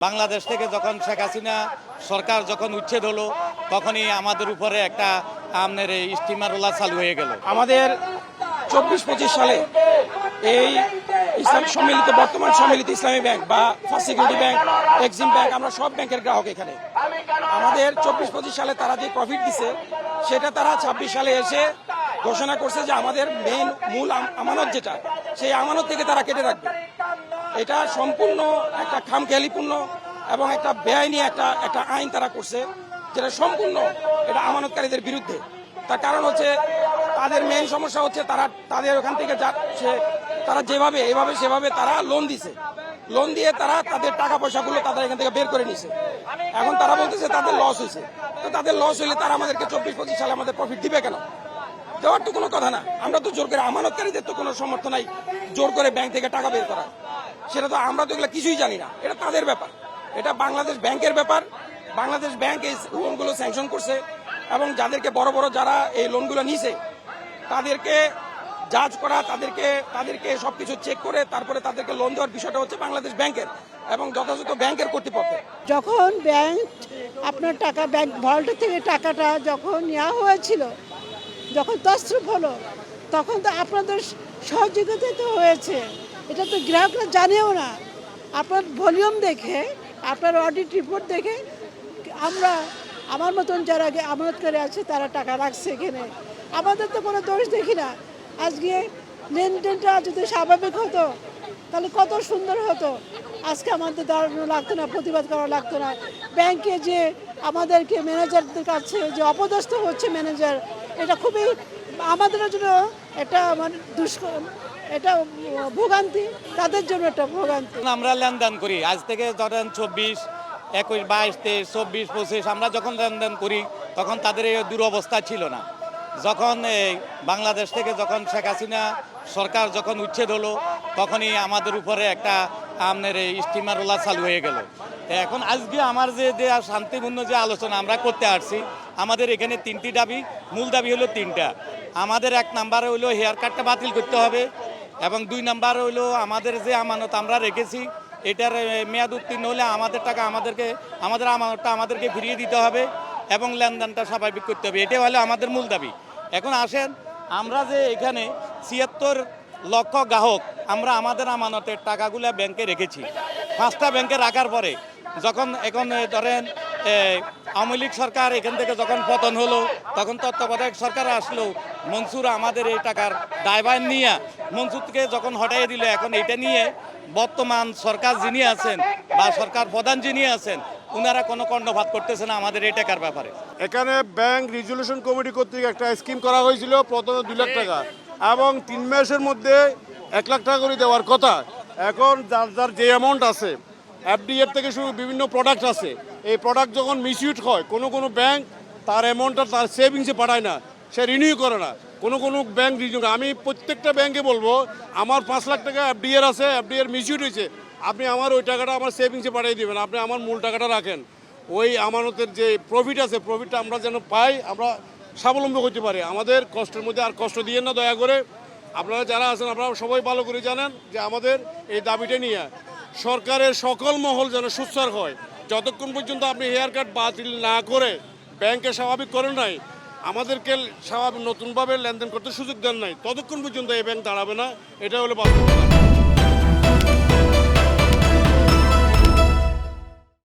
বাংলাদেশ থেকে যখন শেখ হাসিনা সরকার যখন উচ্ছেদ হলো তখনই আমাদের উপরে একটা আমনের এই স্টিমারওয়ালা চালু হয়ে গেল। আমাদের 24-25 সালে এই ইসলাম সম্মিলিত বর্তমান সম্মিলিত ইসলামী ব্যাংক বা first security bank, Exim bank, আমরা সব ব্যাংকের গ্রাহক। এখানে আমাদের 24-25 সালে তারা যে প্রফিট দিছে সেটা তারা 26 সালে এসে ঘোষণা করছে যে আমাদের মূল আমানত যেটা, সেই আমানত থেকে তারা কেটে রাখবে। এটা সম্পূর্ণ একটা খামখেয়ালিপূর্ণ এবং একটা বেআইনি একটা আইন তারা করছে, যেটা সম্পূর্ণ এটা আমানতকারীদের বিরুদ্ধে। তার কারণ হচ্ছে তাদের মেইন সমস্যা হচ্ছে তাদের ওখান থেকে তারা যেভাবে এভাবে সেভাবে তারা লোন দিছে, লোন দিয়ে তারা তাদের টাকা পয়সাগুলো তাদের এখান থেকে বের করে নিছে। এখন তারা বলতেছে তাদের লস হয়েছে। তো তাদের লস হইলে তারা আমাদেরকে 24-25 সালে আমাদের প্রফিট দিবে কেন? দেওয়ার তো কোনো কথা না। আমরা তো জোর করে, আমানতকারীদের তো কোনো সমর্থ নাই জোর করে ব্যাংক থেকে টাকা বের করা। সেটা তো আমরা তো এগুলো কিছুই জানি না, এটা তাদের ব্যাপার, এটা বাংলাদেশ ব্যাংকের ব্যাপার। বাংলাদেশ ব্যাংক এই লোনগুলো স্যাংশন করছে এবং যাদেরকে বড় বড় যারা এই লোনগুলো নিছে তাদেরকে জাজ করা, তাদেরকে সবকিছু চেক করে তারপরে তাদেরকে লোন দেওয়ার বিষয়টা হচ্ছে বাংলাদেশ ব্যাংকের এবং যথাযথ ব্যাংকের কর্তৃপক্ষ। যখন ব্যাংক আপনার টাকা ব্যাংক ভল্ট থেকে টাকাটা যখন নেওয়া হয়েছিল, যখন তছরূপ হলো, তখন তো আপনাদের সহযোগিতা তো হয়েছে। এটা তো গ্রাহকরা জানেও না। আপনার ভলিউম দেখে, আপনার অডিট রিপোর্ট দেখে আমার মতন যারা আমানতকারী আছে তারা টাকা রাখছে এখানে। আমাদের তো কোনো দোষ দেখি না। আজকে লেনদেনটা যদি স্বাভাবিক হতো তাহলে কত সুন্দর হতো। আজকে আমাদের দাঁড়ানো লাগতো না, প্রতিবাদ করা লাগতো না। ব্যাংকে যে আমাদেরকে ম্যানেজারদের কাছে যে অপদস্থ হচ্ছে ম্যানেজার, এটা খুবই আমাদের জন্য একটা মানে এটা ভোগান্তি, তাদের জন্য একটা ভোগান্তি। আমরা লেনদেন করি আজ থেকে ধরেন 24, 21, 22, 23, 24, 25 আমরা যখন লেনদেন করি তখন তাদের এই দুরবস্থা ছিল না। যখন এই বাংলাদেশ থেকে যখন শেখ হাসিনা সরকার যখন উচ্ছেদ হলো তখনই আমাদের উপরে একটা আমনের এই স্টিমারওয়ালা চালু হয়ে গেল। এখন আজকে আমার যে শান্তিপূর্ণ যে আলোচনা আমরা করতে আসছি, আমাদের এখানে 3টি দাবি, মূল দাবি হলো 3টা। আমাদের 1 নাম্বারে হলো হেয়ার কাটটা বাতিল করতে হবে এবং 2 নাম্বার হলো আমাদের যে আমানত আমরা রেখেছি এটার মেয়াদ উত্তীর্ণ হলে আমাদের টাকা আমাদের আমানতটা আমাদেরকে ফিরিয়ে দিতে হবে এবং লেনদেনটা স্বাভাবিক করতে হবে। এটাই হলো আমাদের মূল দাবি। এখন আসেন, আমরা যে এখানে 76 লক্ষ গ্রাহক আমরা আমাদের আমানতের টাকাগুলো ব্যাংকে রেখেছি। 5টা ব্যাংকে রাখার পরে যখন এখন ধরেন আওয়ামী লীগ সরকার এখান থেকে যখন পতন হলো তখন তত্ত্বাবধায়ক সরকার আসলো, মনসুর আমাদের এই টাকার দায়ভার নিয়ে মনসুরকে যখন হটাইয়ে দিল, এখন এটা নিয়ে বর্তমান সরকার যিনি আছেন বা সরকার প্রধান যিনি আছেন ওনারা কোনো কর্ণপাত করতেছে না আমাদের এই টাকার ব্যাপারে। এখানে ব্যাংক রিজলিউশন কমিটি কর্তৃক একটা স্কিম করা হয়েছিল, প্রথমে 2 লাখ টাকা এবং 3 মাসের মধ্যে 1 লাখ টাকা করে দেওয়ার কথা। এখন যার যে অ্যামাউন্ট আছে, এফডিএর থেকে শুরু বিভিন্ন প্রোডাক্ট আছে, এই প্রোডাক্ট যখন মিসইউজ হয় কোনো ব্যাংক তার অ্যামাউন্টটা তার সেভিংসে পাঠায় না, সে রিনিউ করে না। কোনো ব্যাংক রিনিউ, আমি প্রত্যেকটা ব্যাংকে বলবো আমার 5 লাখ টাকা এফডিএর আছে, এফডিএর মিসইউজ হয়েছে, আপনি আমার ওই টাকাটা আমার সেভিংসে পাঠিয়ে দেবেন, আপনি আমার মূল টাকাটা রাখেন। ওই আমানতের যে প্রফিট আছে প্রফিটটা আমরা যেন পাই, আমরা স্বাবলম্বী করতে পারি। আমাদের কষ্টের মধ্যে আর কষ্ট দিয়ে না দয়া করে। আপনারা যারা আছেন আপনারা সবাই ভালো করে জানেন যে আমাদের এই দাবিটা নিয়ে সরকারের সকল মহল যেন সুস্থ হয়। যতক্ষণ পর্যন্ত আপনি হেয়ার কাট বাতিল না করে ব্যাংকে স্বাভাবিক করেন নাই, আমাদেরকে স্বাভাবিক নতুনভাবে লেনদেন করতে সুযোগ দেন নাই, ততক্ষণ পর্যন্ত এই ব্যাংক দাঁড়াবে না। এটা হলো বাস্তবতা।